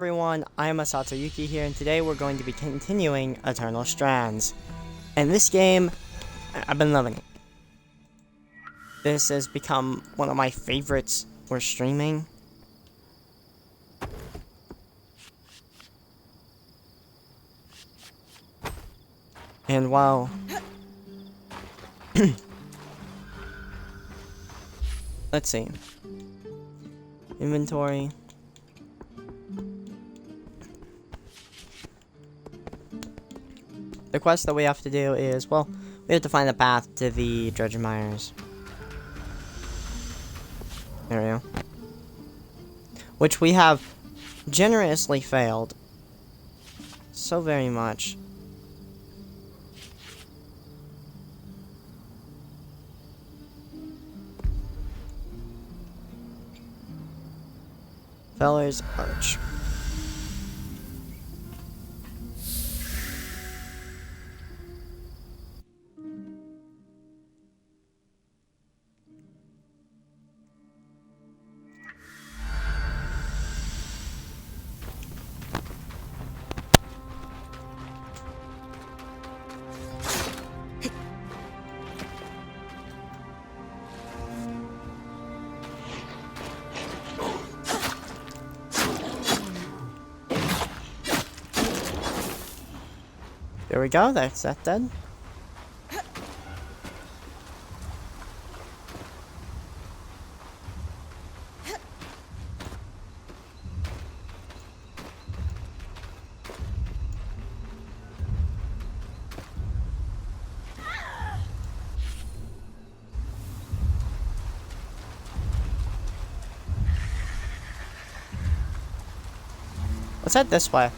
Everyone, I am Asatoyuki here, and today we're going to be continuing Eternal Strands. And this game, I've been loving it. This has become one of my favorites for streaming. And wow. Let's see. Inventory. The quest that we have to do is, well, we have to find the path to the Dredgemires. There we go. Which we have generously failed. So very much. Feller's Arch. There we go, that's that dead. Let's head this way.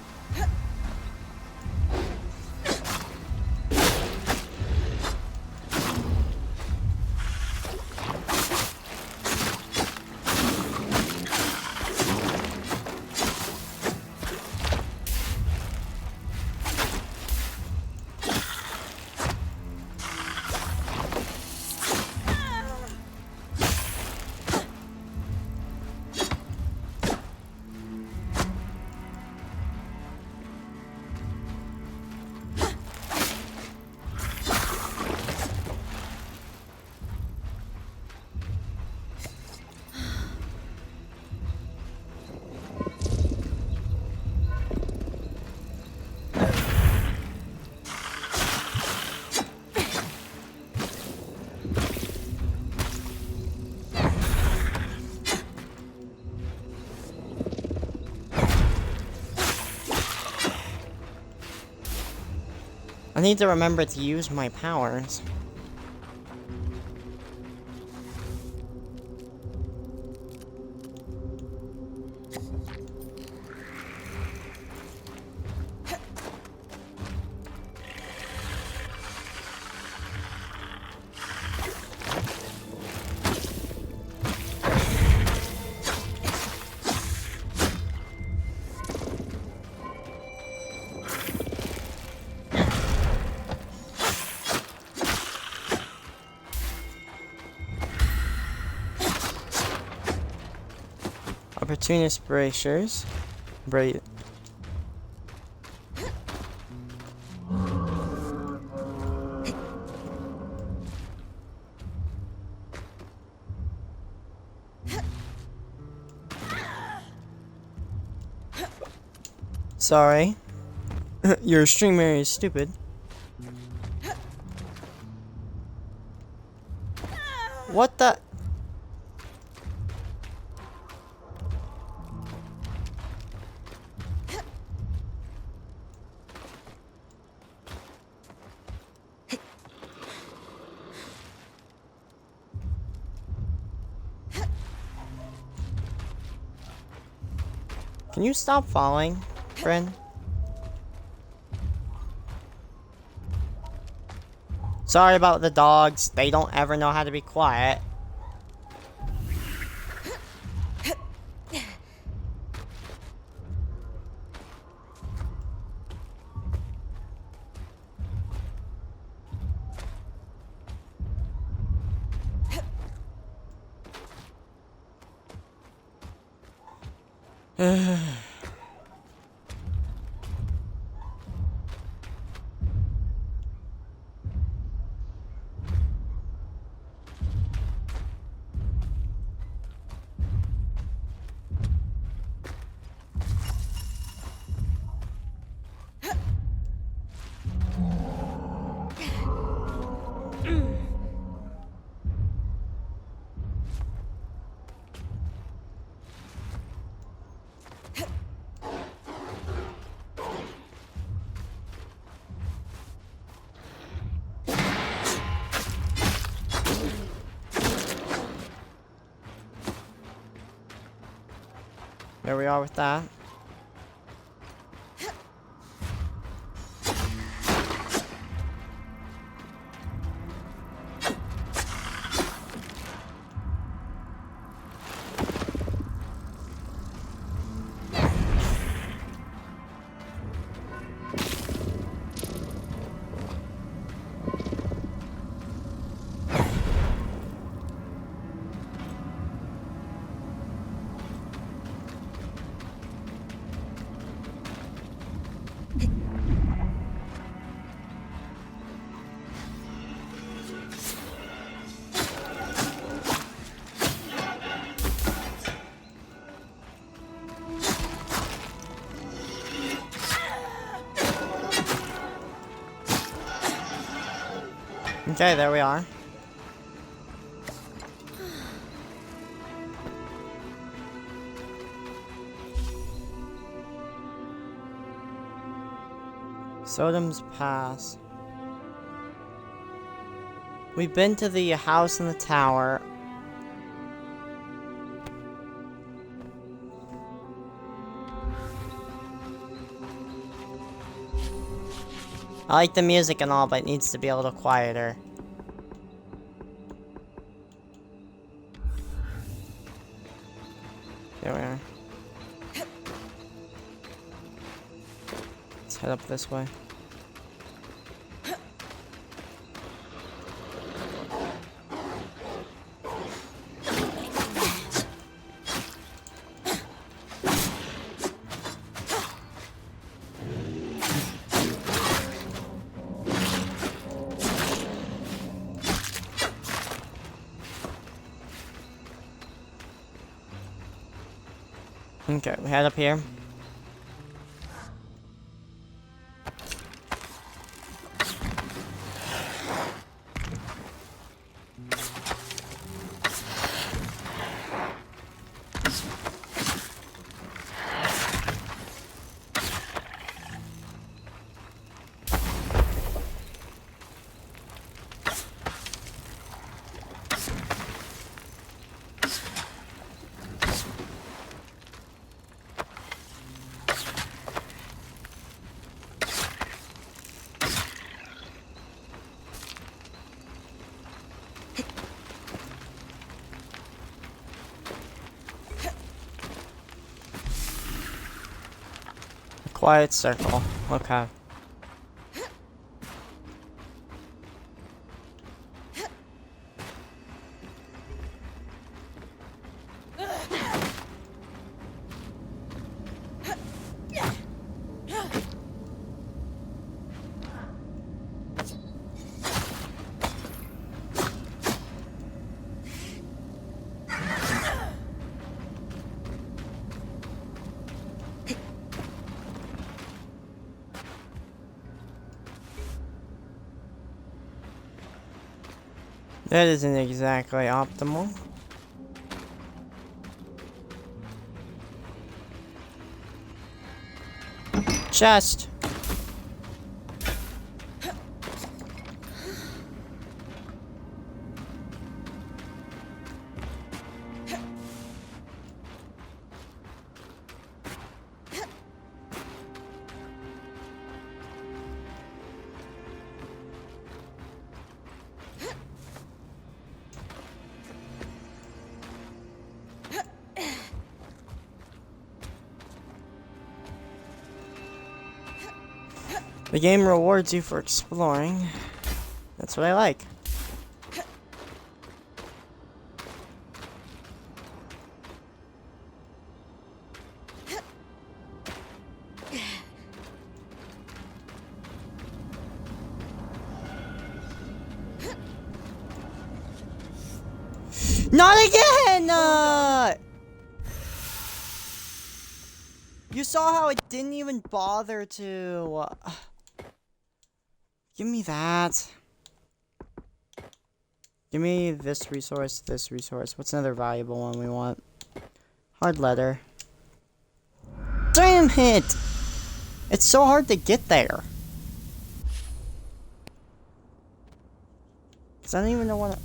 I need to remember to use my powers. Opportunist bracers. Sorry. Your streamer is stupid. What the? Can you stop falling, friend? Sorry about the dogs. They don't ever know how to be quiet. we are with that. Okay, there we are. Sodom's Pass. We've been to the house in the tower. I like the music and all, but it needs to be a little quieter. There we are. Let's head up this way. Okay, we head up here. Quiet circle. Okay. That isn't exactly optimal. Chest. The game rewards you for exploring. That's what I like. Not again! You saw how it didn't even bother to... Give me that. Give me this resource, this resource. What's another valuable one we want? Hard leather. Damn it! It's so hard to get there. Cause I don't even know what...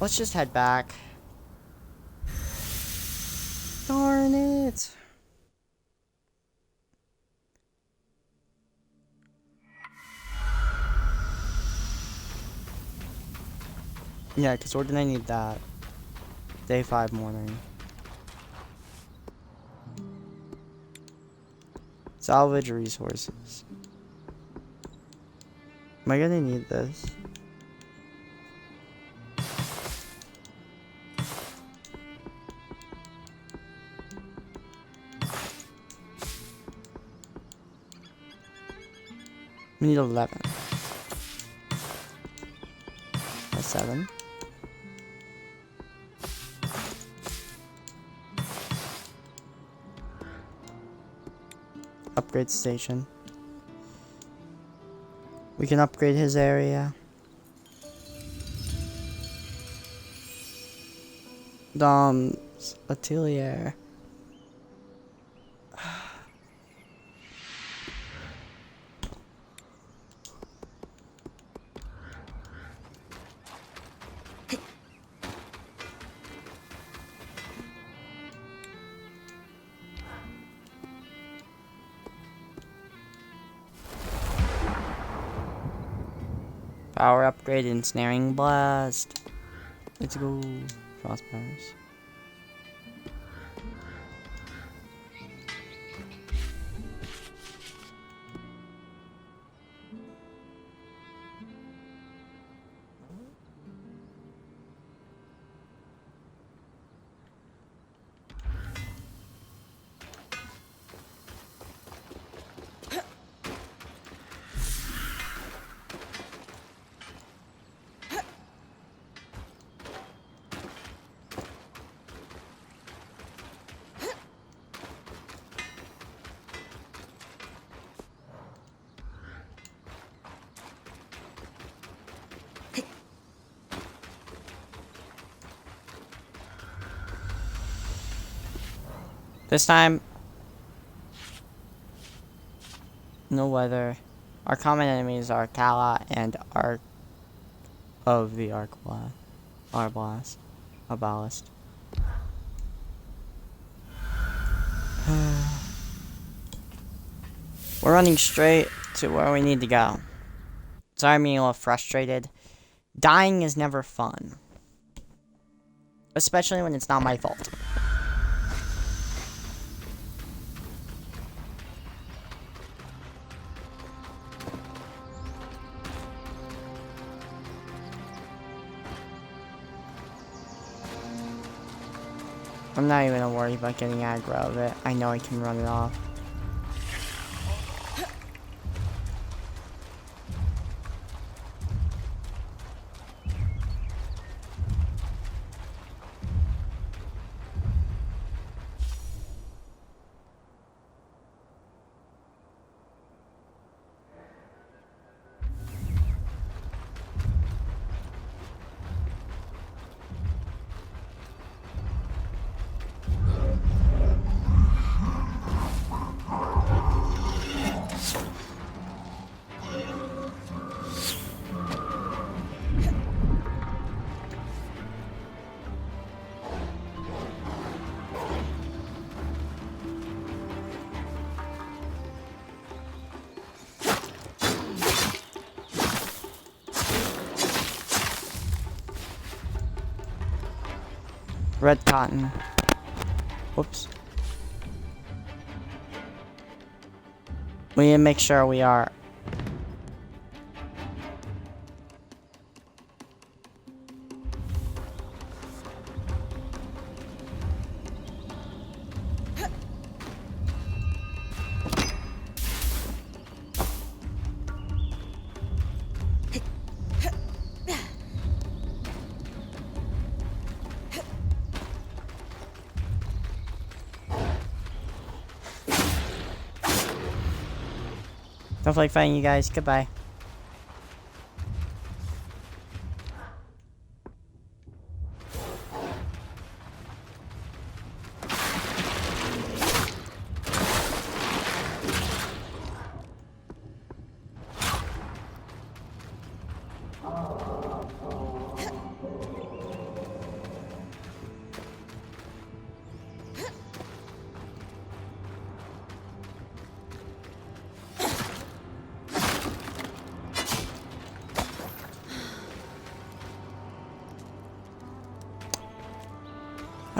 Let's just head back. Darn it. Yeah, because we're gonna need that. Day 5 morning. Salvage resources. Am I gonna need this? We need 11. That's 7. Upgrade station. We can upgrade his area. Dom's atelier. Power upgrade, ensnaring blast. Let's go. Frost powers. This time, no weather. Our common enemies are Kala and Arc of the Arbalest. We're running straight to where we need to go. Sorry, I'm being a little frustrated. Dying is never fun. Especially when it's not my fault. I'm not even gonna worry about getting aggro of it. I know I can run it off. Red cotton. Whoops. We need to make sure we are. Don't feel like fighting you guys. Goodbye.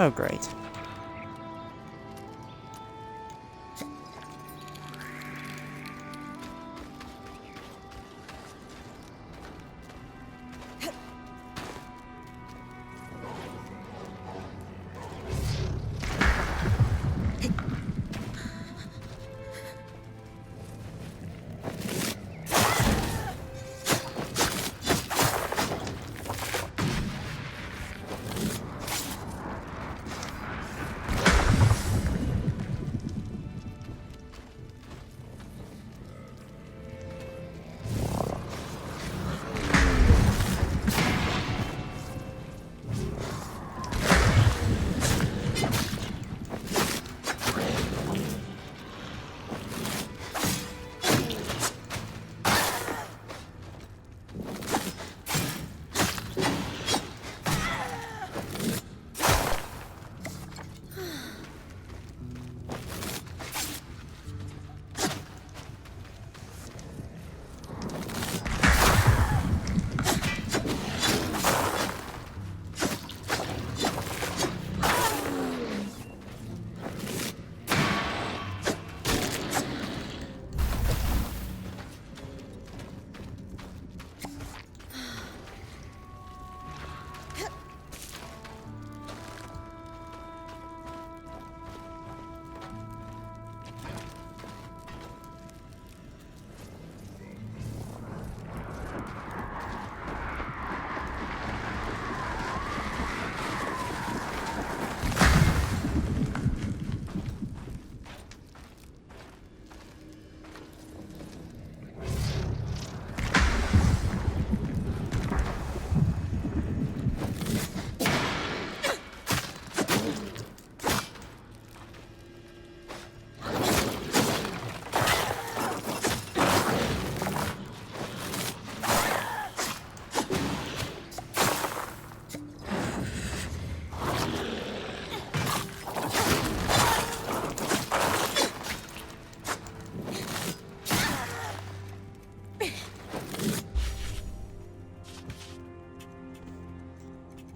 Oh, great.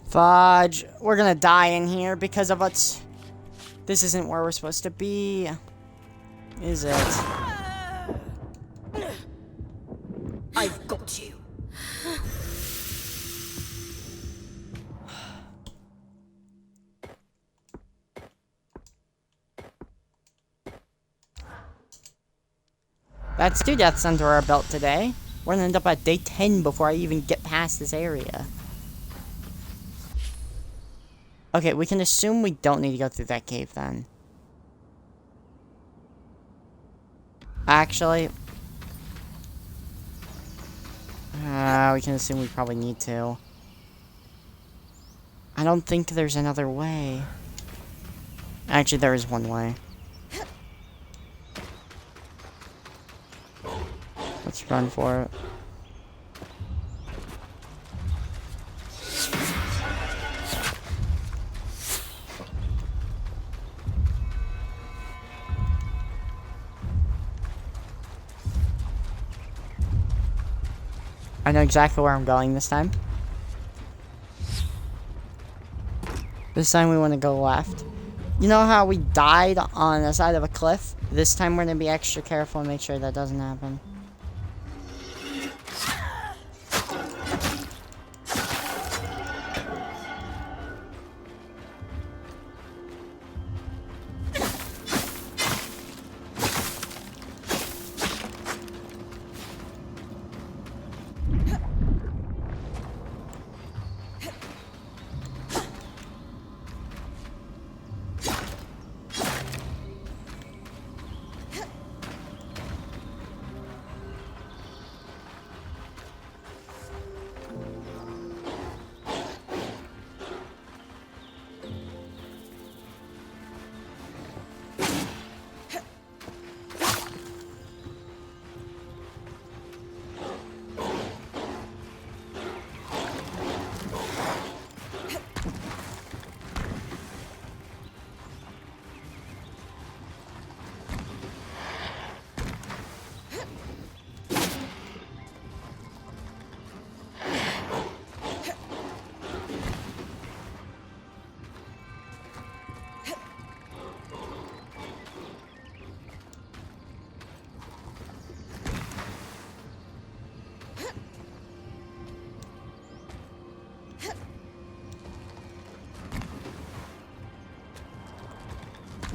Fudge, we're gonna die in here because of what's... This isn't where we're supposed to be. Is it? I've got you. That's 2 deaths under our belt today. We're gonna end up at day 10 before I even get past this area. Okay, we can assume we don't need to go through that cave then. Actually... we can assume we probably need to. I don't think there's another way. Actually, there is one way. Let's run for it. I know exactly where I'm going this time. This time we want to go left. You know how we died on the side of a cliff? This time we're going to be extra careful and make sure that doesn't happen.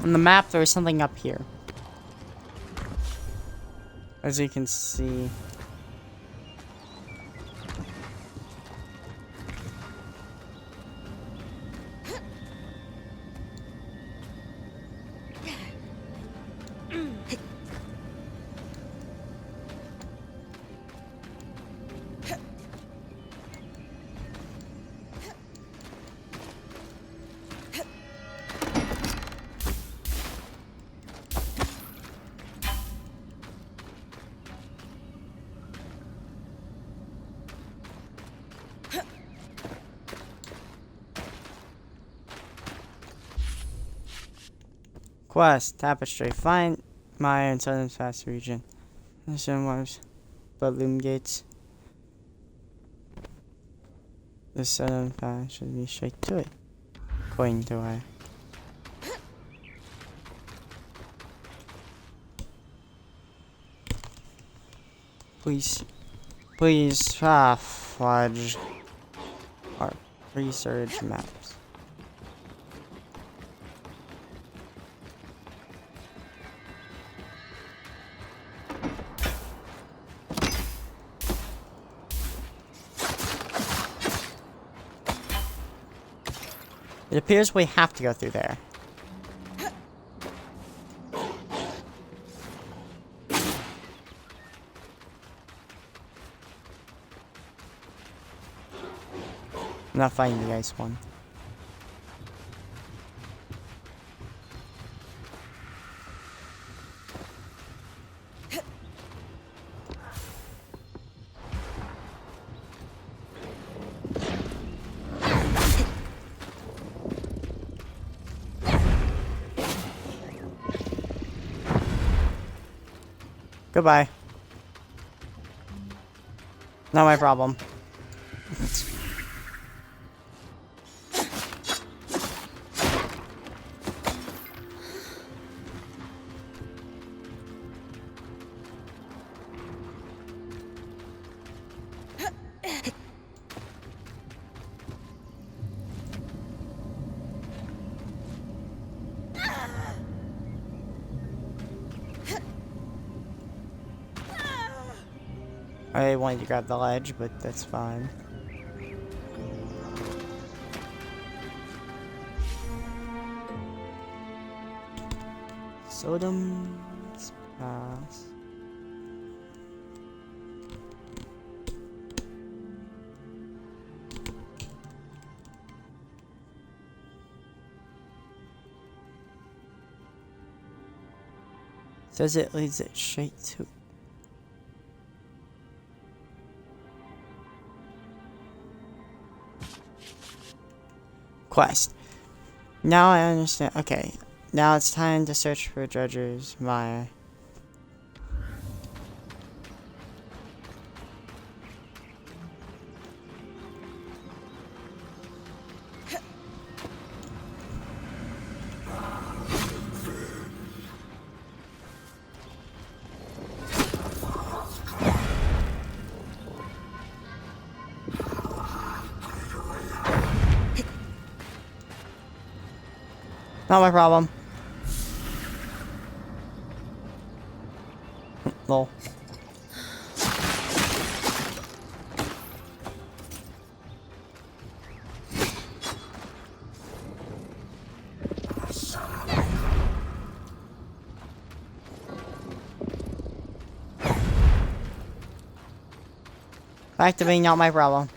On the map, there is something up here. As you can see. Quest, Tapestry. Find Maya in Southern Fast region. Mission was Bloodloom Gates. The Southern Fast should be straight to it. According to I. Please fudge our research maps. It appears we have to go through there. I'm not fighting the ice one. Goodbye. Not my problem. I wanted to grab the ledge, but that's fine. Sodom's Pass. Says it leads it straight to. Quest. Now I understand. Okay. Now it's time to search for Dredger's Maya. Not my problem. Lol. Back to being not my problem.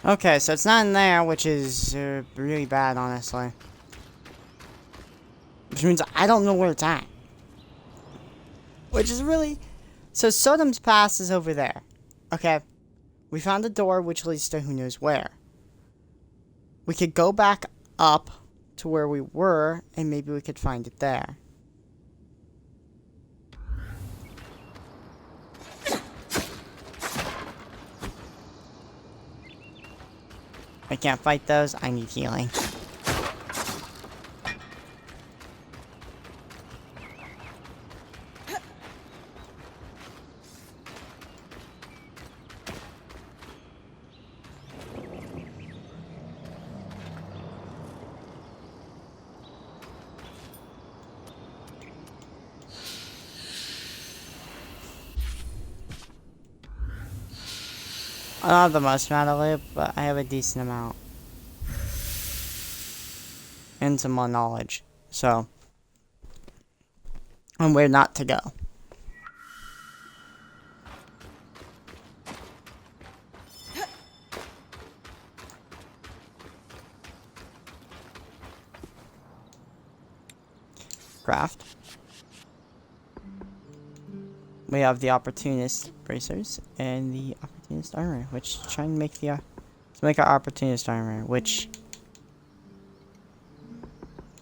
Okay, so it's not in there, which is really bad, honestly. Which means I don't know where it's at. Which is really... So Sodom's Pass is over there. Okay. We found a door which leads to who knows where. We could go back up to where we were, and maybe we could find it there. I can't fight those. I need healing. I don't have the most amount of loot, but I have a decent amount. And some more knowledge. So. And where not to go. Craft. We have the opportunist bracers and the opportunist armor, which try and make the let's make our opportunist armor, which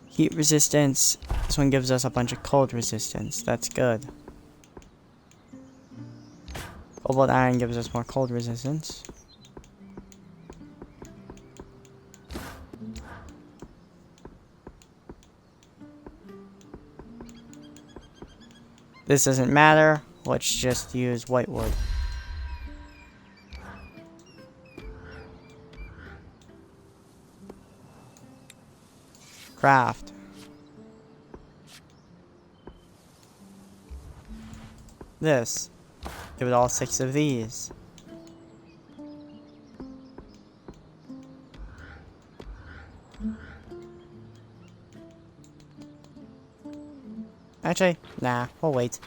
heat resistance. This one gives us a bunch of cold resistance. That's good. Cobalt iron gives us more cold resistance. This doesn't matter. Let's just use white wood. Craft. This. Give it all 6 of these. Actually, nah, we'll wait.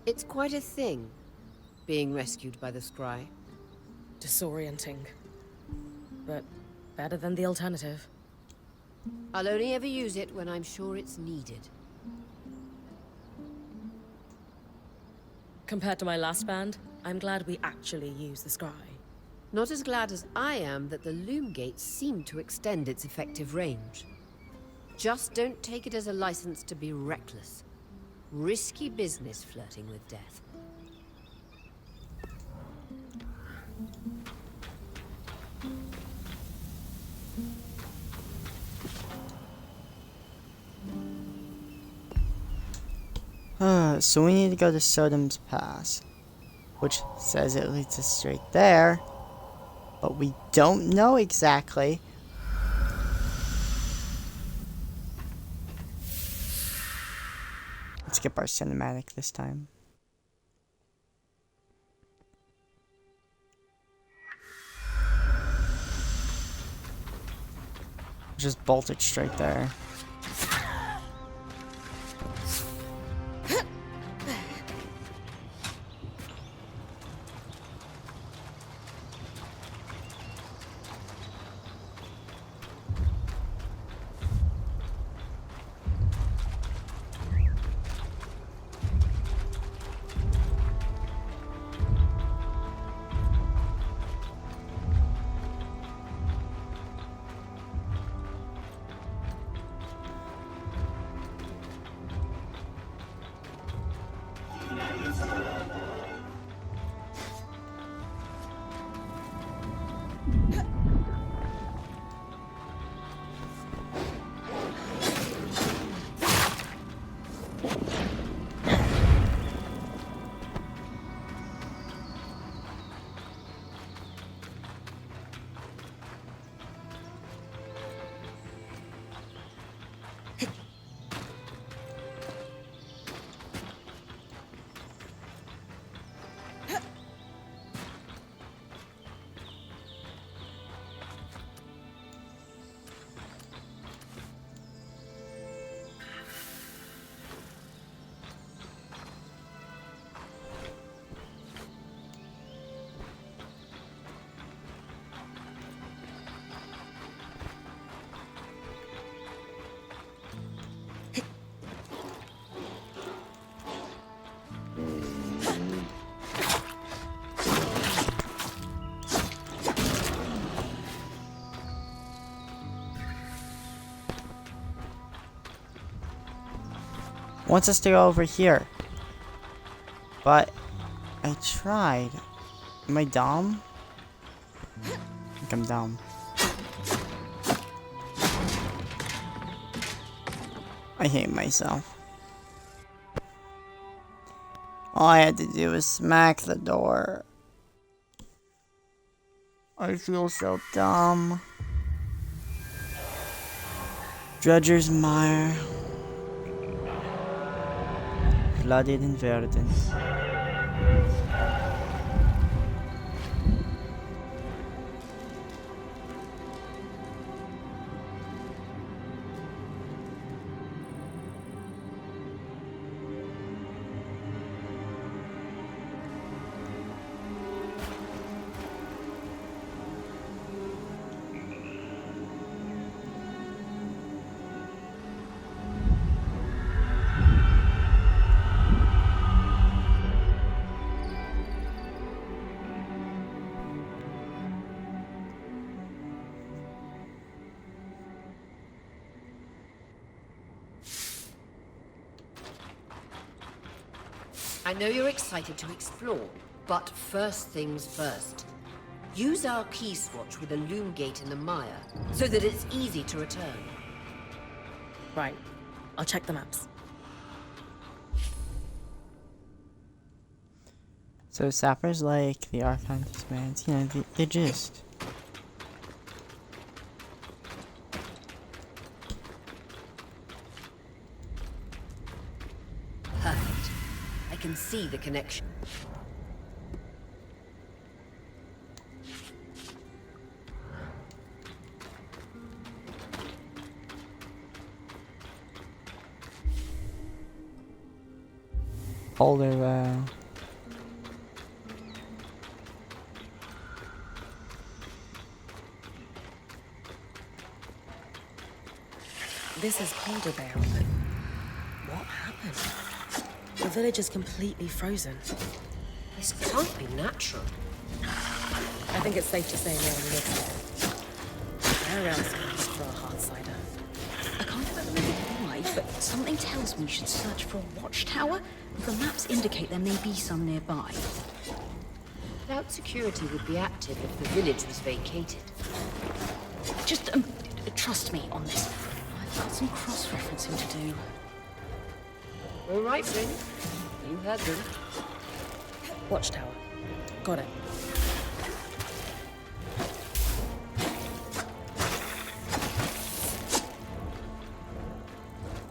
It's quite a thing, being rescued by the scry. Disorienting. But better than the alternative. I'll only ever use it when I'm sure it's needed. Compared to my last band, I'm glad we actually use the scry. Not as glad as I am that the loom gates seem to extend its effective range. Just don't take it as a license to be reckless. Risky business flirting with death. So we need to go to Sodom's Pass, which says it leads us straight there, but we don't know exactly. Let's skip our cinematic this time. Just bolt it straight there. wants us to go over here. But I tried. Am I dumb? I think I'm dumb. I hate myself. All I had to do was smack the door. I feel so dumb. Dredger's Mire. Flooded and verdant. I know you're excited to explore, but first things first. Use our key swatch with a loom gate in the mire, so that it's easy to return. Right. I'll check the maps. So Sapper's like the Archon's bands, you know, they're just... Perfect. I can see the connection. Older, This is Polder Vale, but what happened? The village is completely frozen. This can't be natural. I think it's safe to say no one lives here. Where else can we look for a hard cider? I can't remember why, but something tells me we should search for a watchtower. The maps indicate there may be some nearby. Doubt security would be active if the village was vacated. Just trust me on this. I've got some cross-referencing to do. All right, Bryn. You heard them. Watchtower. Got it.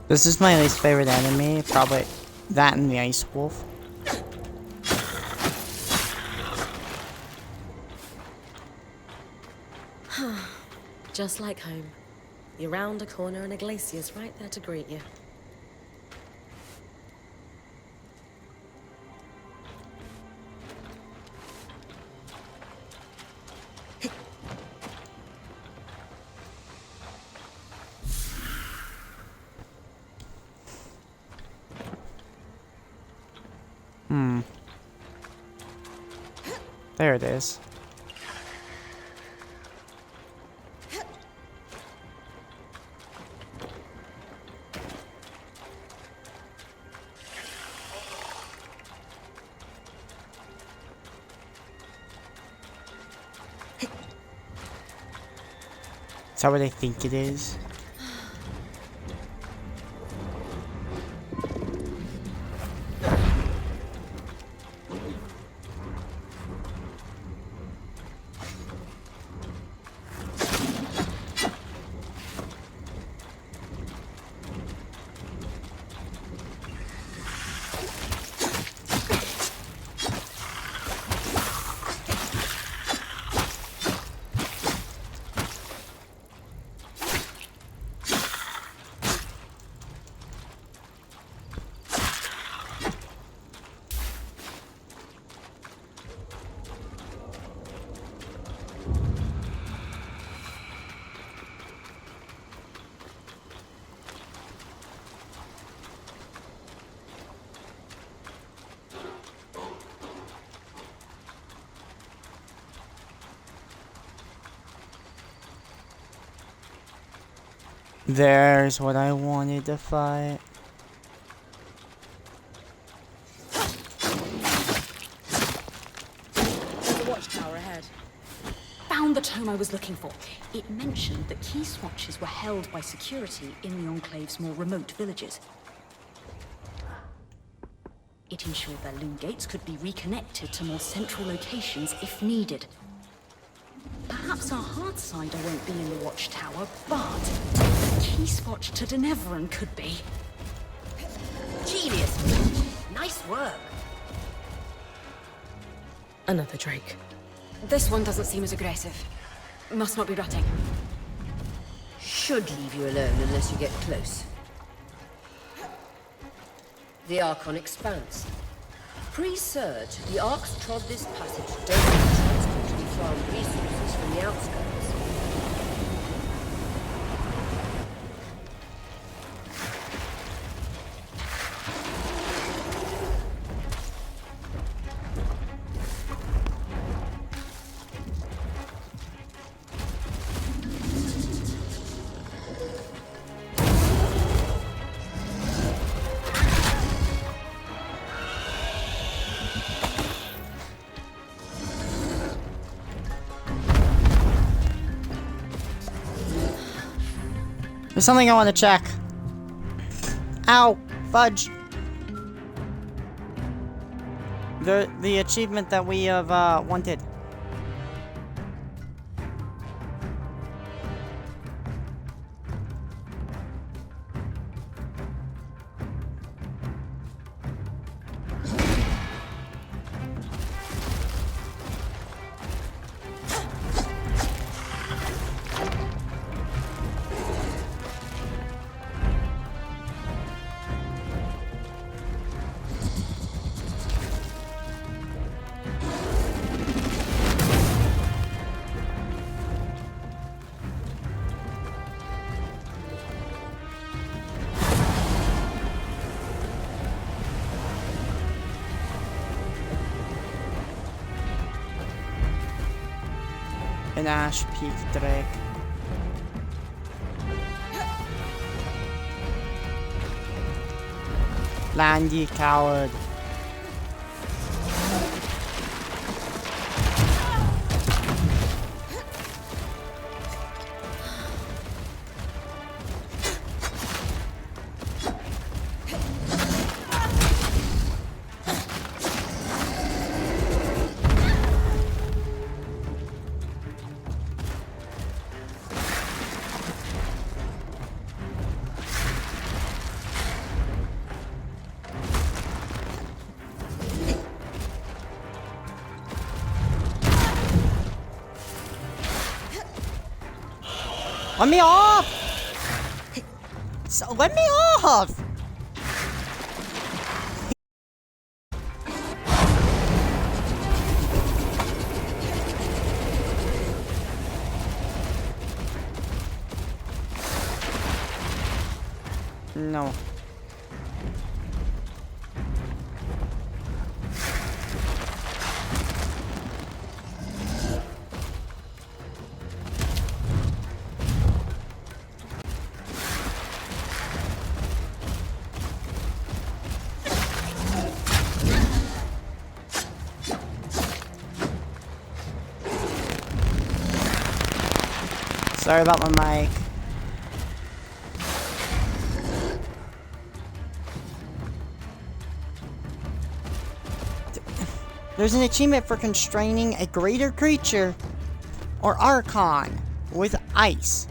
this is my least favorite enemy, probably that and the Ice Wolf. Just like home. You're round a corner and a glacier's right there to greet you. There it is. Is that what I think it is? There's what I wanted to fight. found the tome I was looking for. It mentioned that key swatches were held by security in the Enclave's more remote villages. It ensured their loom gates could be reconnected to more central locations if needed. Perhaps our hard cider won't be in the watchtower, but the key swatch to Denevran could be. Genius! Nice work. Another Drake. This one doesn't seem as aggressive. Must not be rutting. Should leave you alone unless you get close. The Archon Expanse. Pre-surge, the Arks trod this passage, diverting transporting farmed resources from the outskirts. There's something I want to check. Ow! Fudge! The achievement that we have wanted. An Ash Peak Drake. Land, ye coward. Let me off! So, let me off! No. Sorry about my mic. There's an achievement for constraining a greater creature or Archon with ice.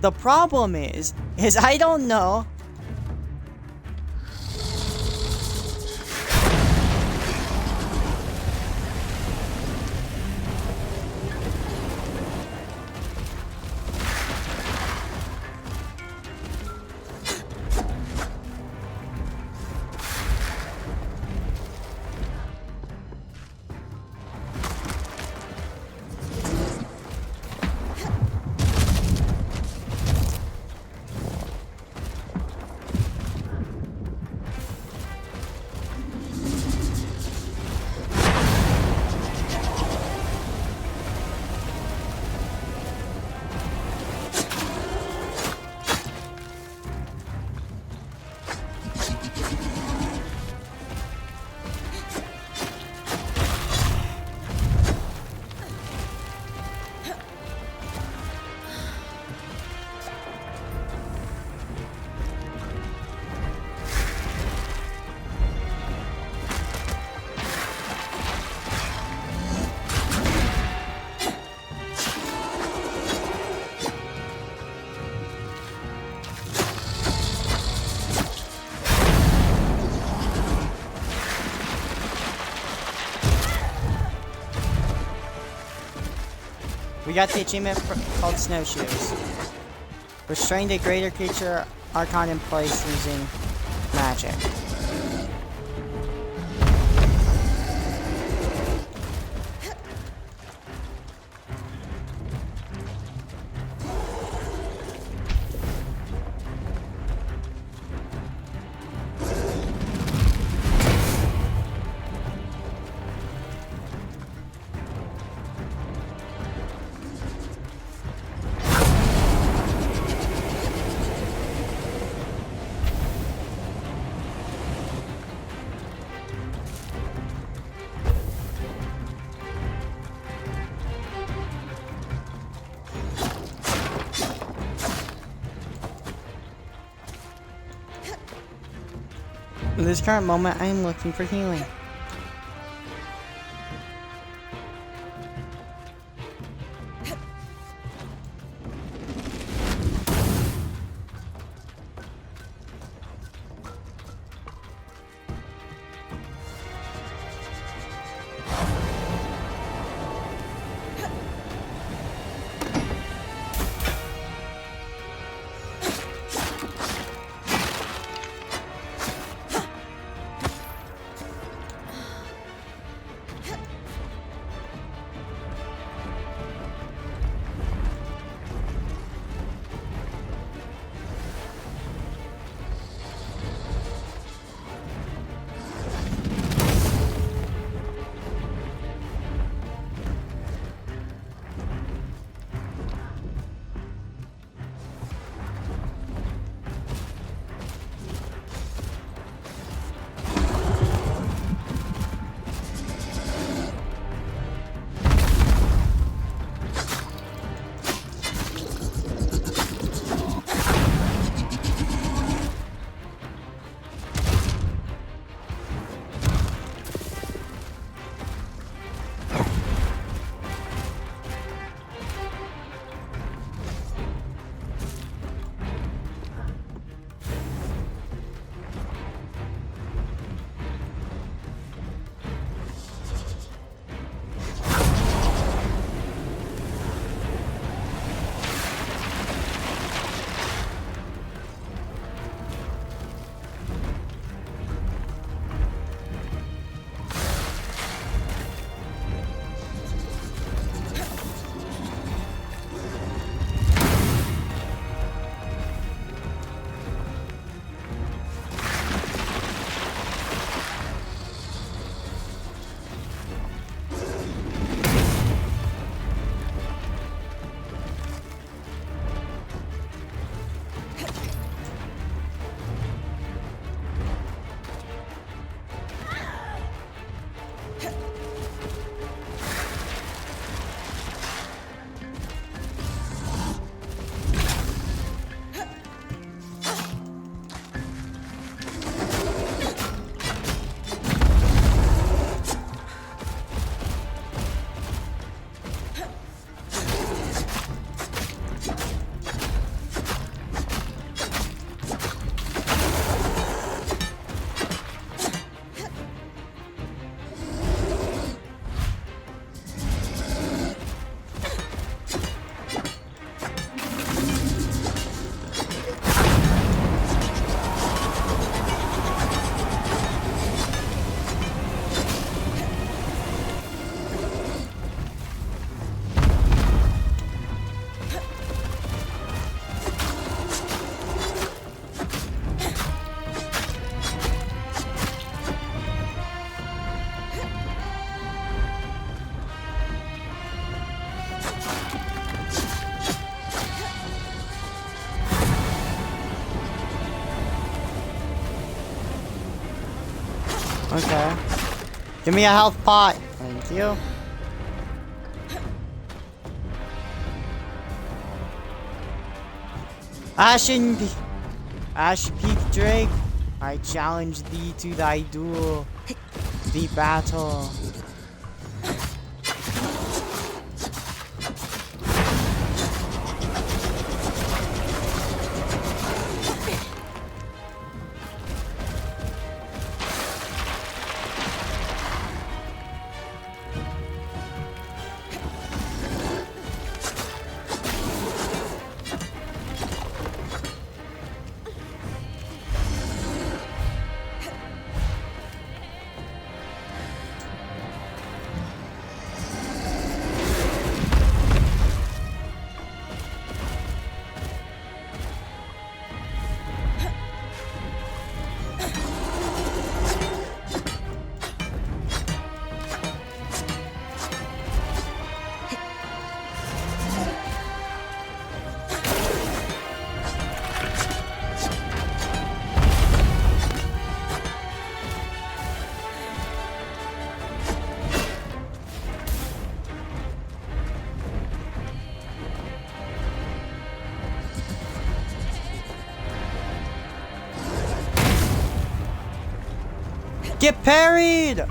The problem is I don't know. got the achievement called Snowshoes. Restrain a greater creature Archon in place using magic. In this current moment, I am looking for healing. Okay. Give me a health pot. Thank you. Ash Peak Drake, I challenge thee to thy duel, the battle. Get parried!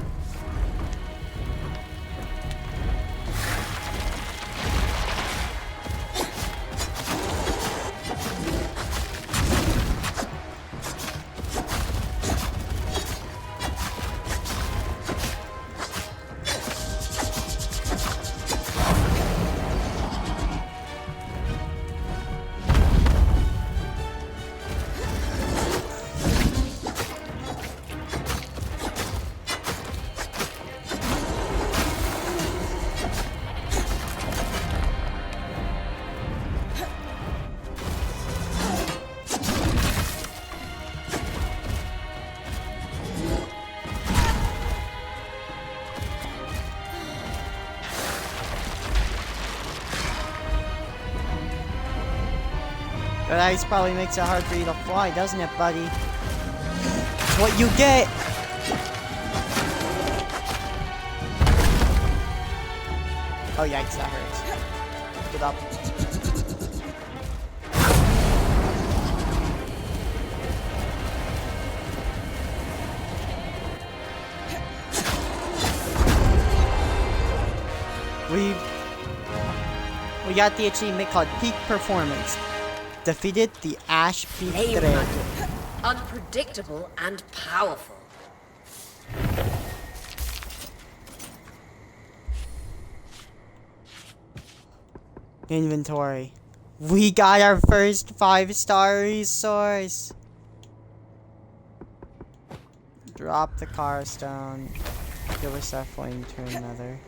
That ice probably makes it hard for you to fly, doesn't it, buddy? It's what you get! Oh yikes, that hurts. Get up. We got the achievement called Peak Performance. Defeated the Ash Peak Flame Thread. magic. Unpredictable and powerful. Inventory. We got our first 5-star resource. Drop the car stone. Give us that flame turn another.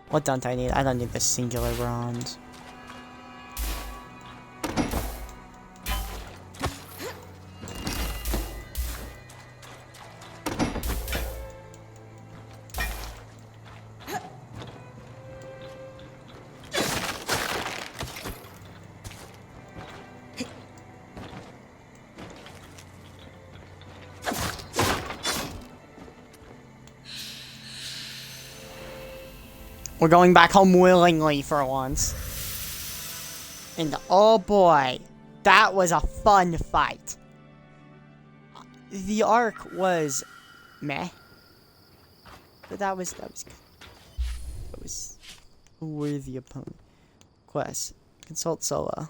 What don't I need? I don't need the singular bronze. We're going back home willingly for once. And oh boy, that was a fun fight. The arc was meh. But that was good. That was a worthy opponent. Quest. Consult Sola.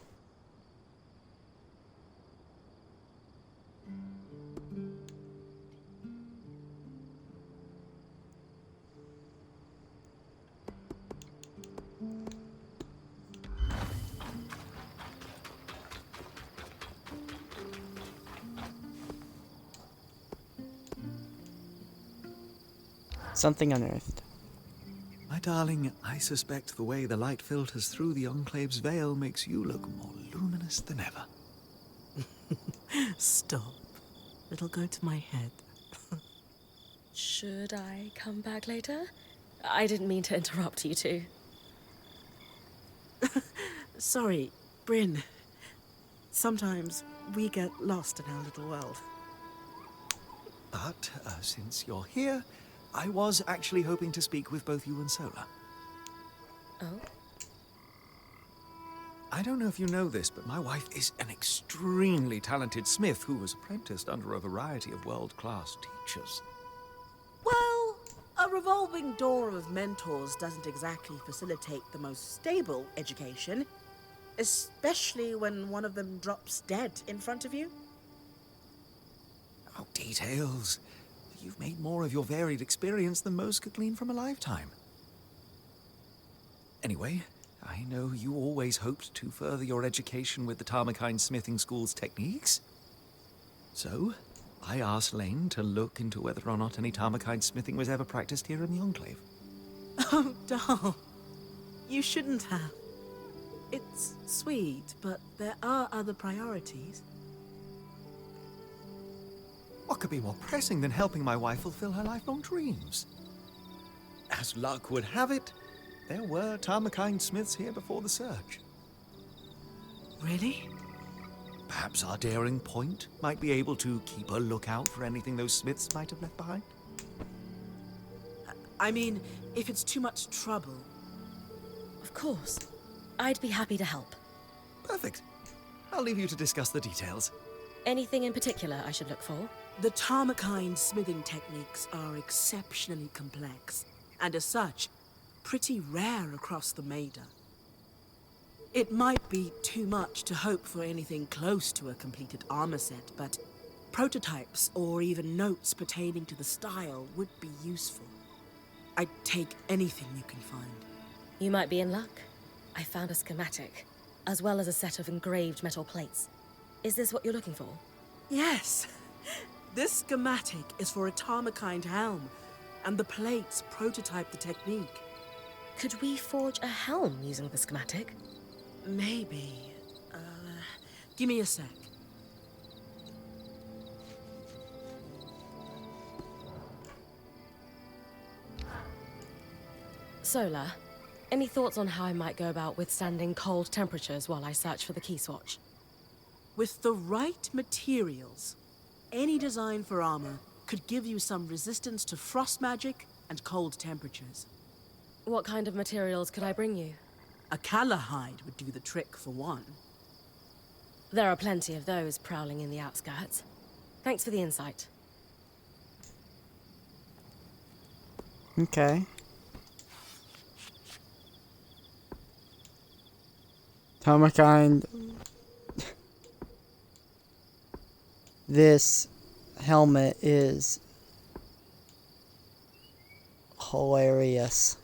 Something unearthed. My darling, I suspect the way the light filters through the Enclave's veil makes you look more luminous than ever. Stop. It'll go to my head. Should I come back later? I didn't mean to interrupt you two. Sorry, Bryn. Sometimes we get lost in our little world. But since you're here, I was actually hoping to speak with both you and Sola. Oh? I don't know if you know this, but my wife is an extremely talented smith who was apprenticed under a variety of world-class teachers. Well, a revolving door of mentors doesn't exactly facilitate the most stable education, especially when one of them drops dead in front of you. Oh, details. You've made more of your varied experience than most could glean from a lifetime. Anyway, I know you always hoped to further your education with the Tarmakine Smithing School's techniques. So, I asked Lane to look into whether or not any Tarmakine smithing was ever practiced here in the Enclave. Oh, doll. You shouldn't have. It's sweet, but there are other priorities. What could be more pressing than helping my wife fulfill her lifelong dreams? As luck would have it, there were Tarmakine smiths here before the search. Really? Perhaps our daring point might be able to keep a lookout for anything those smiths might have left behind? I mean, if it's too much trouble. Of course. I'd be happy to help. Perfect. I'll leave you to discuss the details. Anything in particular I should look for? The Tarmakine smithing techniques are exceptionally complex, and as such, pretty rare across the Maida. It might be too much to hope for anything close to a completed armor set, but prototypes or even notes pertaining to the style would be useful. I'd take anything you can find. You might be in luck. I found a schematic, as well as a set of engraved metal plates. Is this what you're looking for? Yes! This schematic is for a Tarmakine helm, and the plates prototype the technique. Could we forge a helm using the schematic? Maybe. Give me a sec. Solar, any thoughts on how I might go about withstanding cold temperatures while I search for the key swatch? With the right materials, any design for armor could give you some resistance to frost magic and cold temperatures. What kind of materials could I bring you? A Callahide would do the trick for one. There are plenty of those prowling in the outskirts. Thanks for the insight. Okay. Tarmakine. This helmet is hilarious.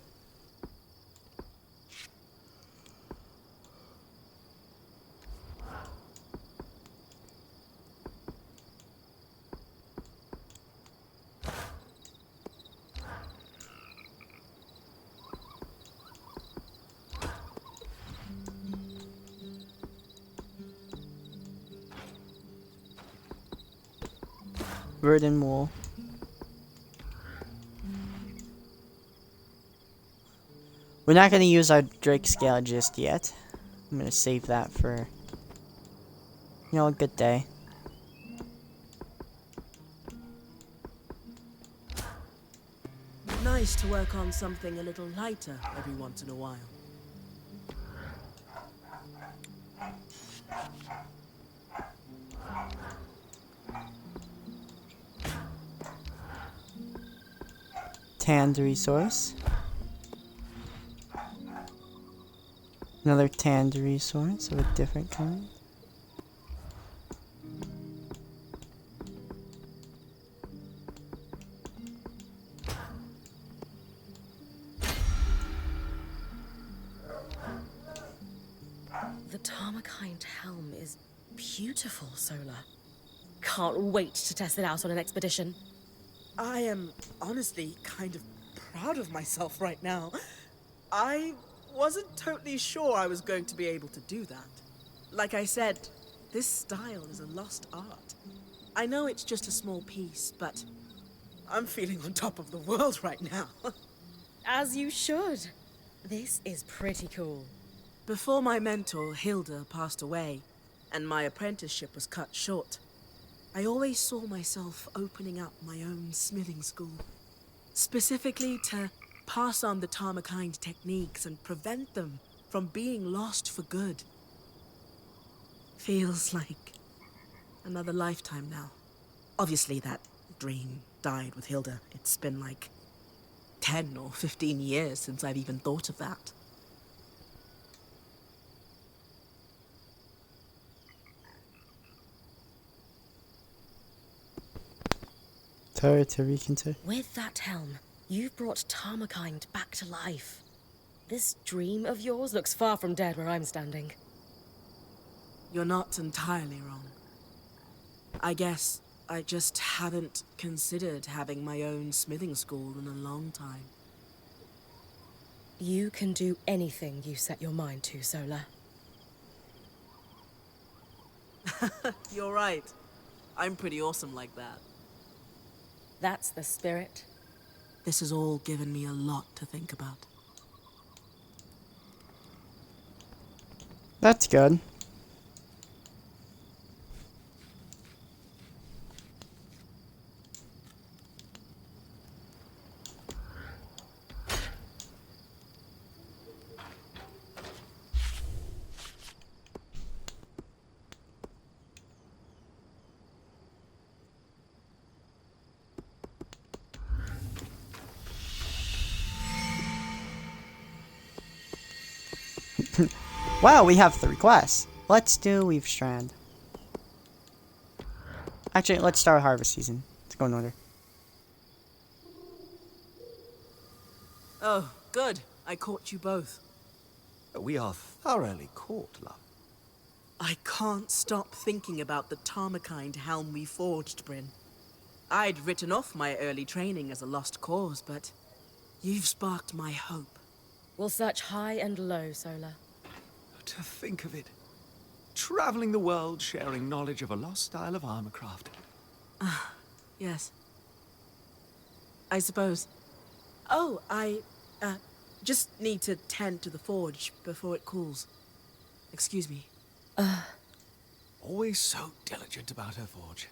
Verdant wool. We're not going to use our Drake scale just yet. I'm going to save that for, you know, a good day. Nice to work on something a little lighter every once in a while. Tanned resource. Another tanned resource of a different kind. The Tarmakine helm is beautiful, Solar. Can't wait to test it out on an expedition. I am honestly kind of proud of myself right now. I wasn't totally sure I was going to be able to do that. Like I said, this style is a lost art. I know it's just a small piece, but I'm feeling on top of the world right now. As you should. This is pretty cool. Before my mentor, Hilda, passed away, and my apprenticeship was cut short, I always saw myself opening up my own smithing school, specifically to pass on the Tarmakine techniques and prevent them from being lost for good. Feels like another lifetime now. Obviously, that dream died with Hilda. It's been like 10 or 15 years since I've even thought of that. With that helm, you've brought Tarmakine back to life. This dream of yours looks far from dead where I'm standing. You're not entirely wrong. I guess I just haven't considered having my own smithing school in a long time. You can do anything you set your mind to, Solar. You're right. I'm pretty awesome like that. That's the spirit. This has all given me a lot to think about. That's good. Wow, we have 3 quests. Let's do Weave Strand. Actually, let's start harvest season. Let's go in order. Oh, good. I caught you both. We are thoroughly caught, love. I can't stop thinking about the Tarmakind helm we forged, Bryn. I'd written off my early training as a lost cause, but you've sparked my hope. We'll search high and low, Solar. To think of it. Traveling the world, sharing knowledge of a lost style of armorcraft. Yes. I suppose. Oh, I just need to tend to the forge before it cools. Excuse me. Always so diligent about her forge.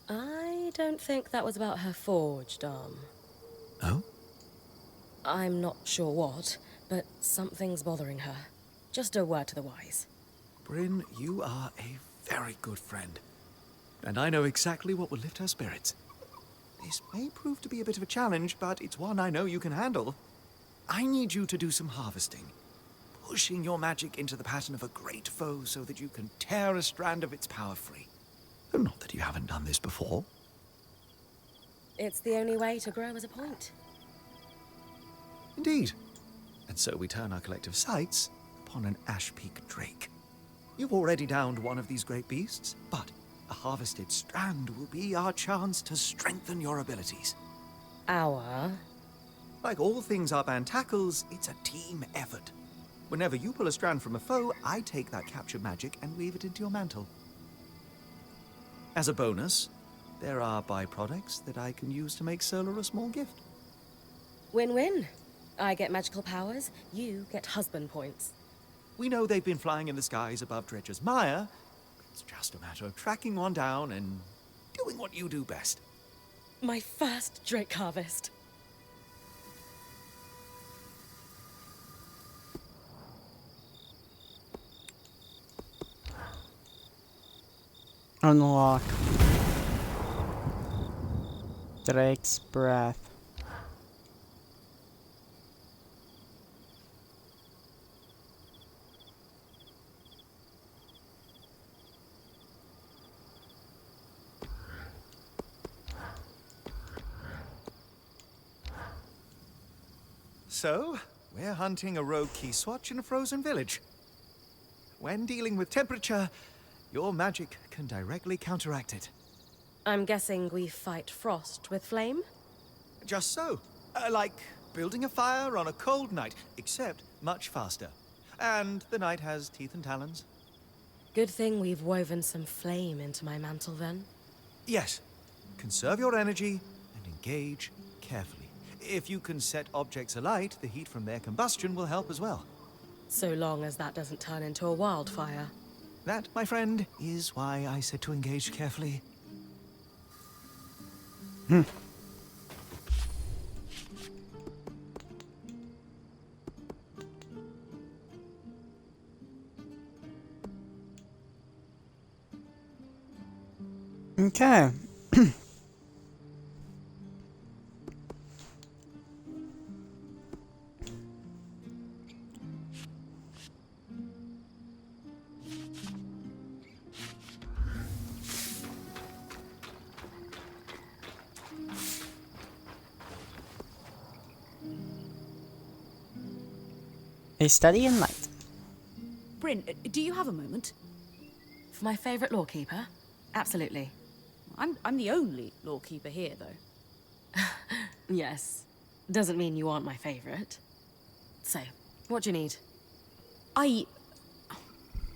I don't think that was about her forge, Dom. Oh? I'm not sure what, but something's bothering her. Just a word to the wise. Bryn, you are a very good friend. And I know exactly what will lift her spirits. This may prove to be a bit of a challenge, but it's one I know you can handle. I need you to do some harvesting. Pushing your magic into the pattern of a great foe so that you can tear a strand of its power free. Not that you haven't done this before. It's the only way to grow as a point. Indeed. And so we turn our collective sights upon an Ashpeak drake. You've already downed one of these great beasts, but a harvested strand will be our chance to strengthen your abilities. Our? Like all things our band tackles, it's a team effort. Whenever you pull a strand from a foe, I take that captured magic and weave it into your mantle. As a bonus, there are byproducts that I can use to make Solar a small gift. Win-win. I get magical powers, you get husband points. We know they've been flying in the skies above Dredger's Mire. It's just a matter of tracking one down and doing what you do best. My first drake harvest. Unlock Drake's Breath. So, we're hunting a rogue key swatch in a frozen village. When dealing with temperature, your magic can directly counteract it. I'm guessing we fight frost with flame? Just so. Like building a fire on a cold night, except much faster. And the night has teeth and talons. Good thing we've woven some flame into my mantle then. Yes. Conserve your energy and engage carefully. If you can set objects alight, the heat from their combustion will help as well. So long as that doesn't turn into a wildfire. That, my friend, is why I said to engage carefully. Okay. A study in light. Bryn, do you have a moment? For my favorite lawkeeper? Absolutely. I'm the only lawkeeper here, though. Yes. Doesn't mean you aren't my favorite. So, what do you need?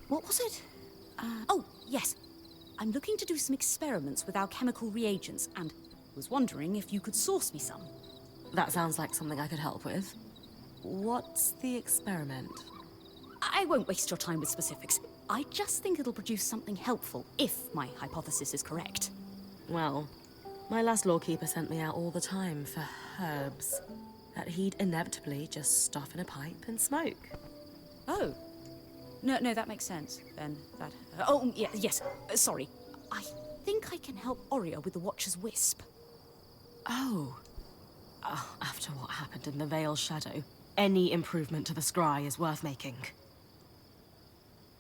What was it? Oh, yes. I'm looking to do some experiments with our chemical reagents, and was wondering if you could source me some. That sounds like something I could help with. What's the experiment? I won't waste your time with specifics. I just think it'll produce something helpful, if my hypothesis is correct. Well, my last lawkeeper sent me out all the time for herbs that he'd inevitably just stuff in a pipe and smoke. Oh. No, that makes sense, then. Oh, yeah, yes. Sorry. I think I can help Oria with the Watcher's Wisp. Oh. After what happened in the Veil's Shadow, any improvement to the scry is worth making.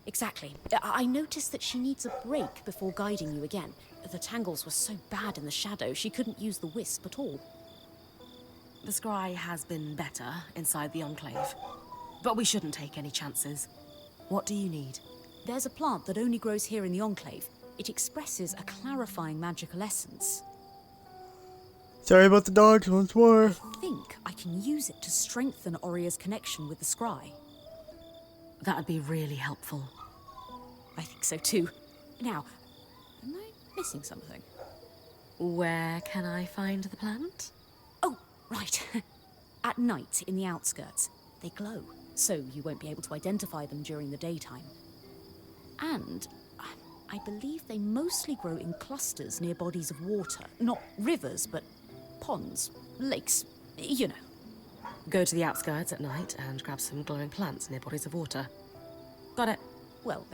Exactly. I noticed that she needs a break before guiding you again. The tangles were so bad in the shadow, she couldn't use the wisp at all. The scry has been better inside the Enclave, but we shouldn't take any chances. What do you need? There's a plant that only grows here in the Enclave. It expresses a clarifying magical essence. Sorry about the dogs once more. I think I can use it to strengthen Oria's connection with the scry. That'd be really helpful. I think so too. Now, am I missing something? Where can I find the plant? Oh, right. At night, in the outskirts. They glow, so you won't be able to identify them during the daytime. And I believe they mostly grow in clusters near bodies of water. Not rivers, but ponds, lakes, you know. Go to the outskirts at night and grab some glowing plants near bodies of water. Got it. Well,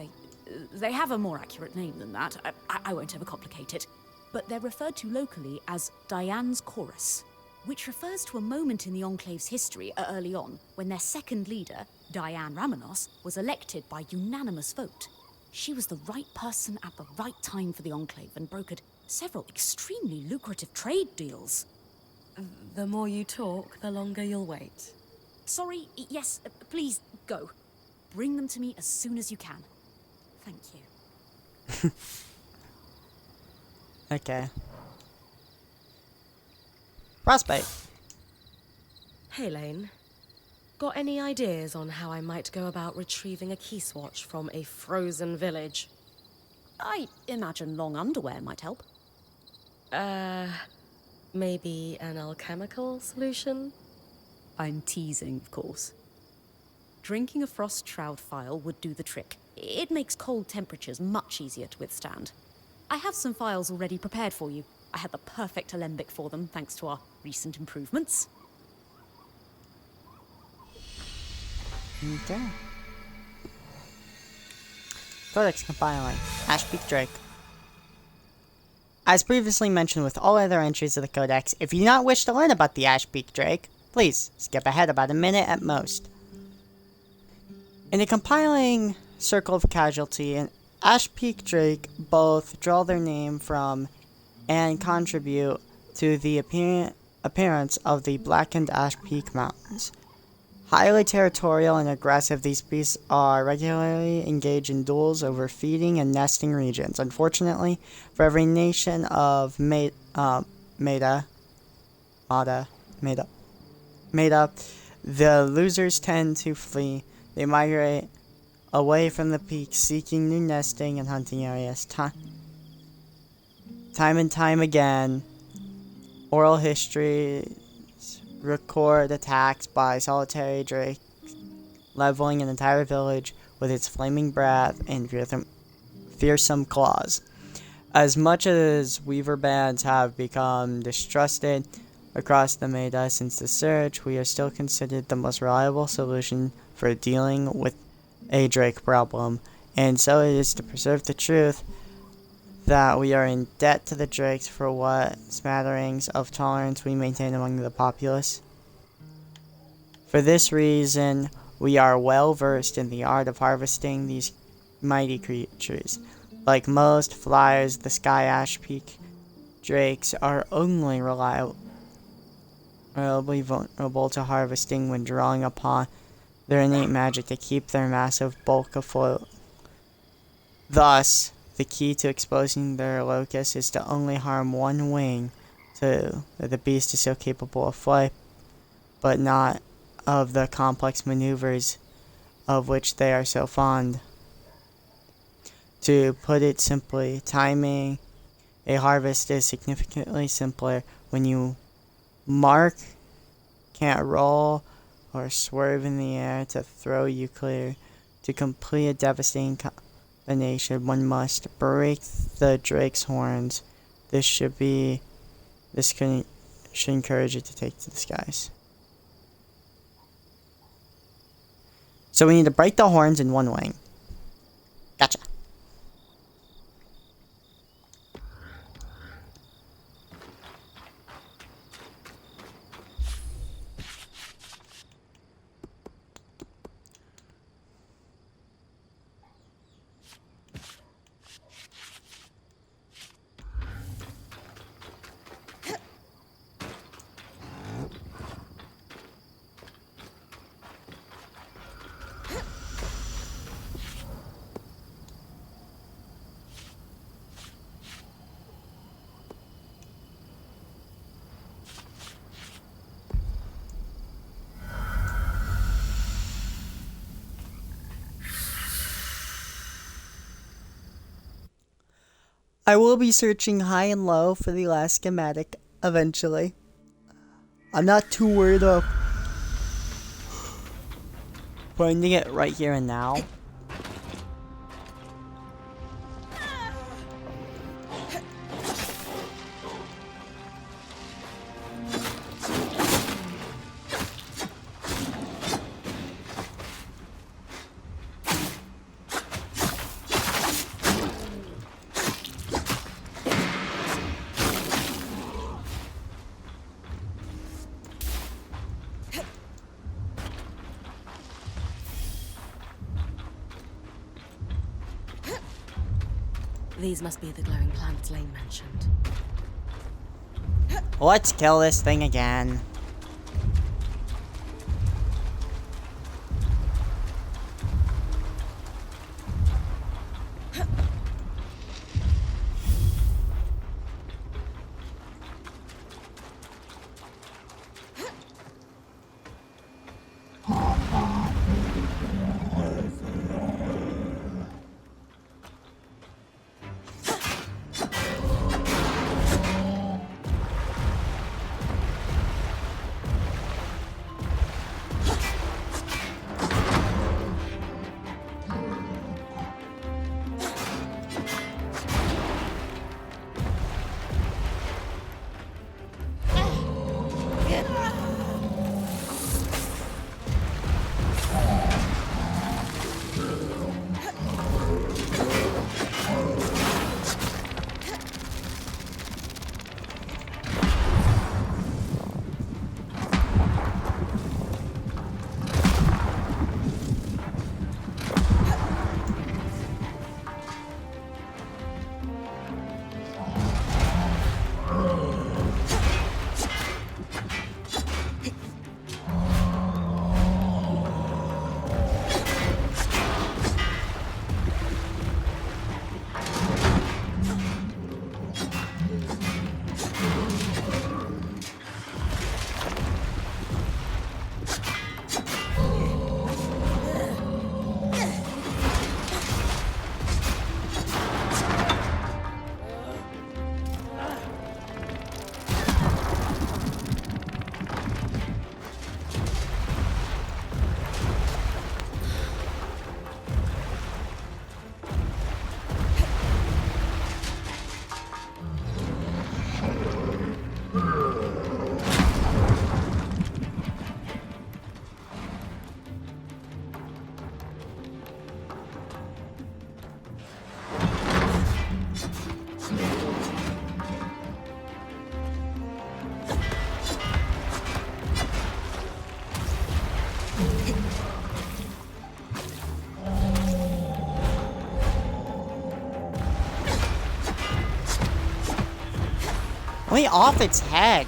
they have a more accurate name than that. I won't overcomplicate it. But they're referred to locally as Diane's Chorus, which refers to a moment in the Enclave's history early on when their second leader, Diane Ramenos, was elected by unanimous vote. She was the right person at the right time for the Enclave and brokered several extremely lucrative trade deals. The more you talk, the longer you'll wait. Sorry, yes, please, go. Bring them to me as soon as you can. Thank you. Okay. Frostbite. Hey, Lane. Got any ideas on how I might go about retrieving a key swatch from a frozen village? I imagine long underwear might help. Maybe an alchemical solution? I'm teasing, of course. Drinking a frost shroud phial would do the trick. It makes cold temperatures much easier to withstand. I have some phials already prepared for you. I had the perfect alembic for them, thanks to our recent improvements. Okay. Codex compiling. Ashpeak Drake. As previously mentioned with all other entries of the Codex, if you do not wish to learn about the Ashpeak Drake, please skip ahead about a minute at most. In the compiling Circle of Casualty and Ashpeak Drake both draw their name from and contribute to the appearance of the blackened Ash Peak Mountains. Highly territorial and aggressive, these beasts are regularly engaged in duels over feeding and nesting regions. Unfortunately, for every nation of Meda, the losers tend to flee. They migrate away from the peaks, seeking new nesting and hunting areas. Time and time again, oral histories record attacks by solitary drake, leveling an entire village with its flaming breath and fearsome claws. As much as weaver bands have become distrusted across the Meda since the surge, we are still considered the most reliable solution for dealing with a drake problem, and so it is to preserve the truth that we are in debt to the drakes for what smatterings of tolerance we maintain among the populace. For this reason, we are well versed in the art of harvesting these mighty creatures. Like most flyers, the Sky Ash Peak drakes are only reliably vulnerable to harvesting when drawing upon their innate magic to keep their massive bulk afloat. Thus, the key to exposing their locus is to only harm one wing, so that the beast is so capable of flight, but not of the complex maneuvers of which they are so fond. To put it simply, timing a harvest is significantly simpler when you mark can't roll or swerve in the air to throw you clear. To complete a devastating combination, one must break the Drake's horns. This should encourage you to take to the skies. So we need to break the horns in one wing. Gotcha. I will be searching high and low for the last schematic eventually. I'm not too worried about finding it right here and now. These must be the glowing planets Lane mentioned. Let's kill this thing again. Only off its head.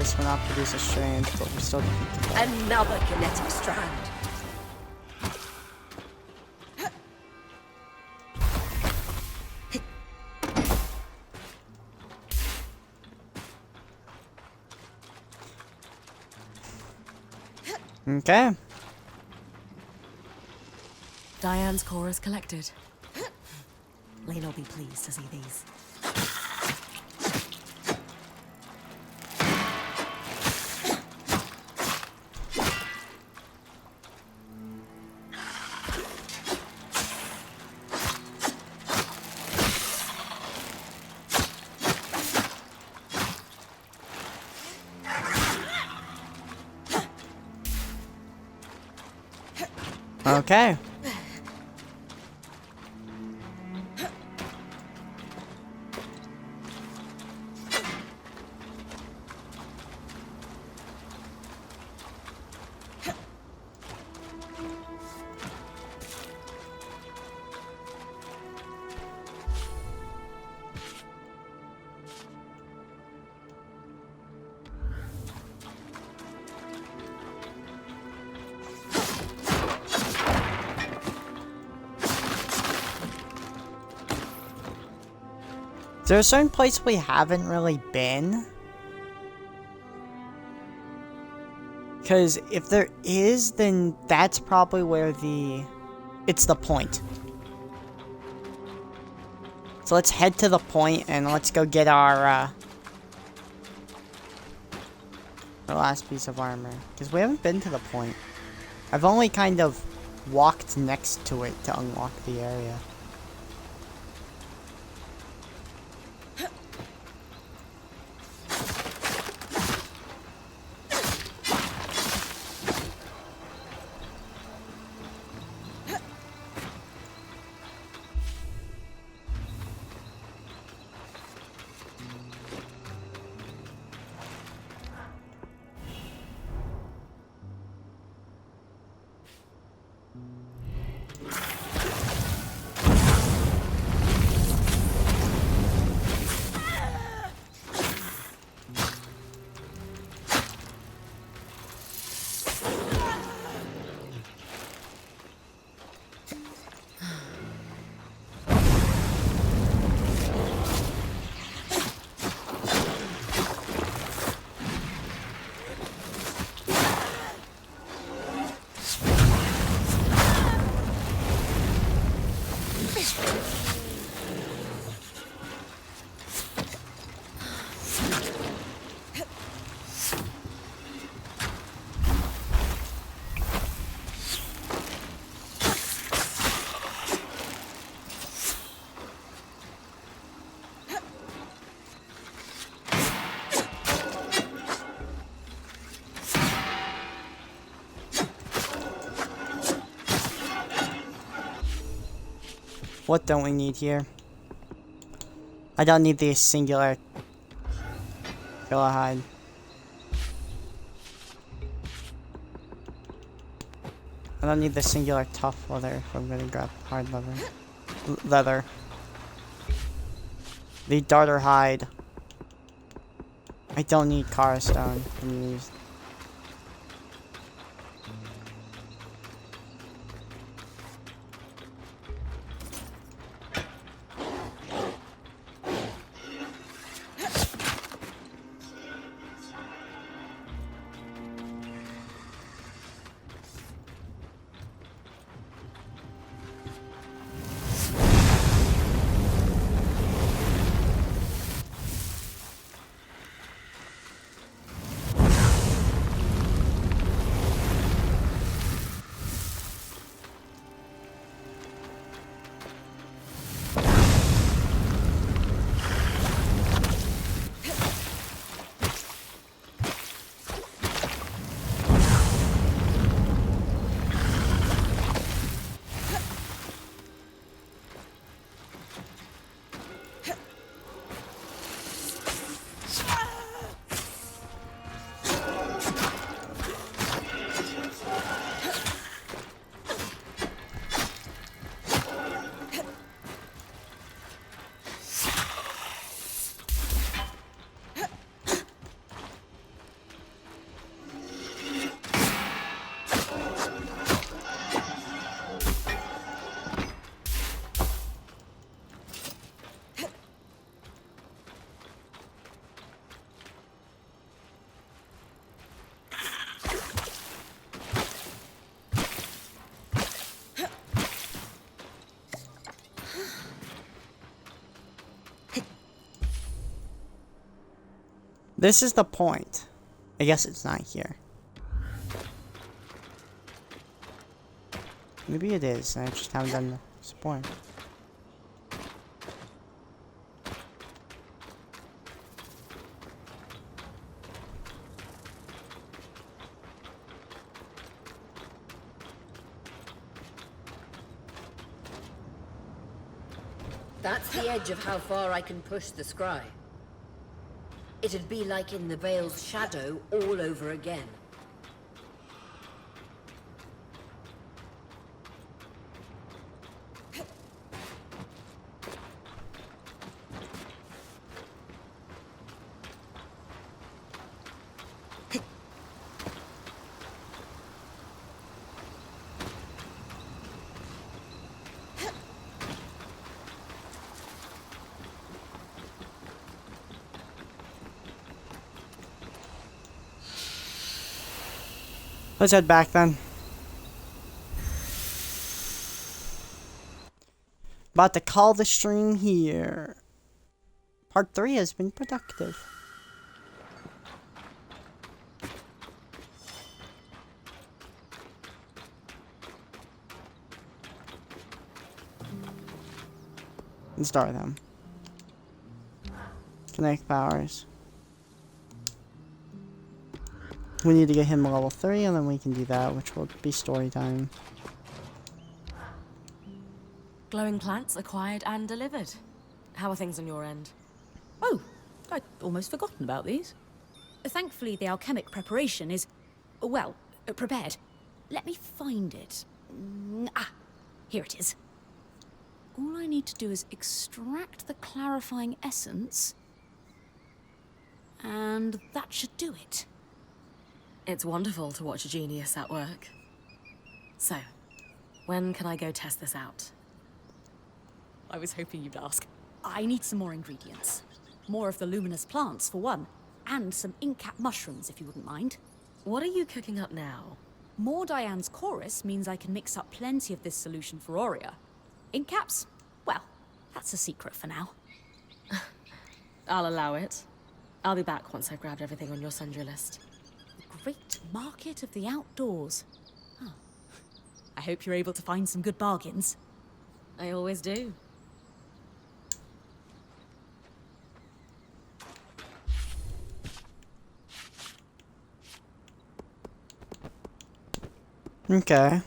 virus will not produce a strand, but we still defeat it. Another kinetic strand. Okay. Diane's core is collected. Lane will be pleased to see these. Okay. Is there a certain place we haven't really been? Because if there is, then that's probably where it's the point. So let's head to the point and let's go get our last piece of armor. Because we haven't been to the point. I've only kind of walked next to it to unlock the area. What don't we need here? I don't need the singular killer hide. I don't need the singular tough leather if I'm gonna grab hard leather. The darter hide. I don't need Kara stone from these. This is the point. I guess it's not here. Maybe it is, I just haven't done this point. That's the edge of how far I can push the scry. It'd be like in the Veil's shadow all over again. Let's head back then. About to call the stream here. Part 3 has been productive. Let's start with them. Connect powers. We need to get him a level 3 and then we can do that, which will be story time. Glowing plants acquired and delivered. How are things on your end? Oh, I'd almost forgotten about these. Thankfully, the alchemic preparation is, well, prepared. Let me find it. Here it is. All I need to do is extract the clarifying essence, and that should do it. It's wonderful to watch a genius at work. So, when can I go test this out? I was hoping you'd ask. I need some more ingredients. More of the luminous plants, for one, and some ink-cap mushrooms, if you wouldn't mind. What are you cooking up now? More Diane's chorus means I can mix up plenty of this solution for Aurea. Ink caps? Well, that's a secret for now. I'll allow it. I'll be back once I've grabbed everything on your sundry list. The great market of the outdoors. Huh. I hope you're able to find some good bargains. I always do. Okay.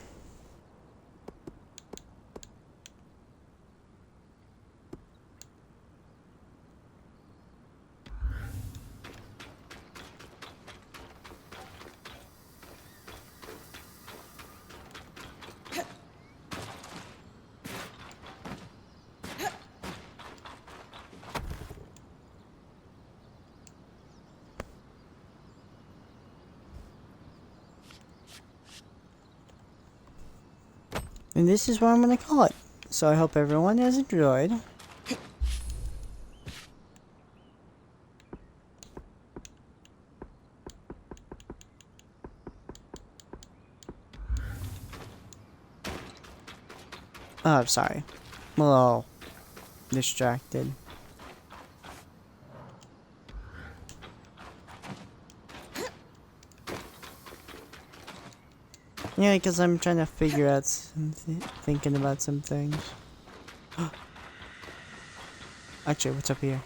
And this is what I'm gonna call it. So I hope everyone has enjoyed. Oh, I'm sorry. I'm a little distracted. Yeah, because I'm trying to figure out thinking about some things. Actually, what's up here?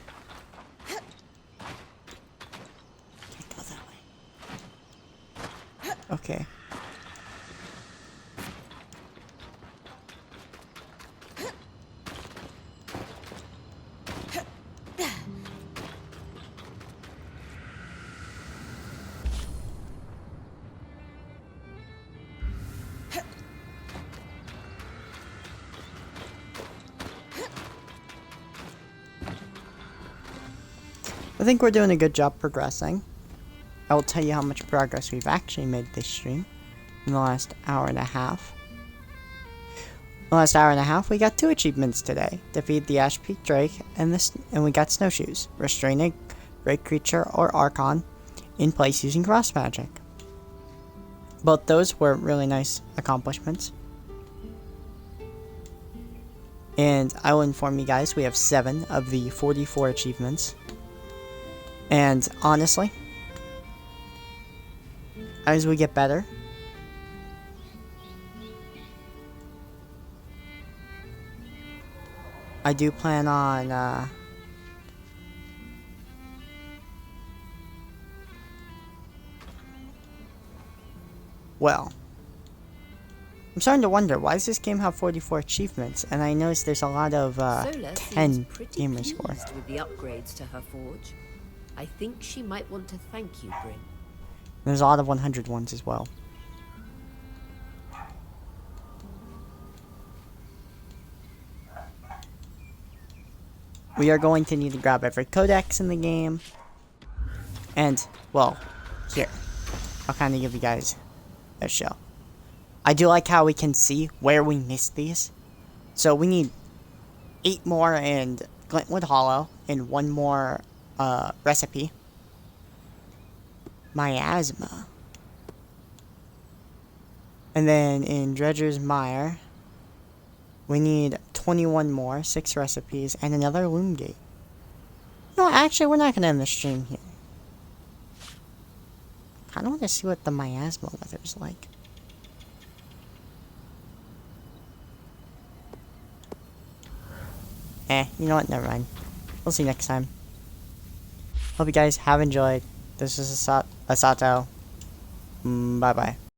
Can't go that way. Okay. I think we're doing a good job progressing. I will tell you how much progress we've actually made this stream in the last hour and a half. In the last hour and a half, we got 2 achievements today. Defeat the Ash Peak Drake, and we got snowshoes. Restrain a great creature or Archon in place using cross magic. Both those were really nice accomplishments. And I will inform you guys, we have 7 of the 44 achievements. And honestly, as we get better, I do plan on well, I'm starting to wonder, why does this game have 44 achievements? And I noticed there's a lot of Sola 10 seems pretty gamer score. pleased with the upgrades to her forge. I think she might want to thank you, Bryn. There's a lot of 100 ones as well. We are going to need to grab every codex in the game. And, well, here. I'll kind of give you guys a show. I do like how we can see where we missed these. So we need 8 more in Glintwood Hollow and 1 more recipe. Miasma. And then in Dredger's Mire, we need 21 more, 6 recipes, and another loom gate. No, actually, we're not going to end the stream here. I don't want to see what the miasma weather is like. You know what? Never mind. We'll see you next time. Hope you guys have enjoyed. This is Asato. Bye-bye.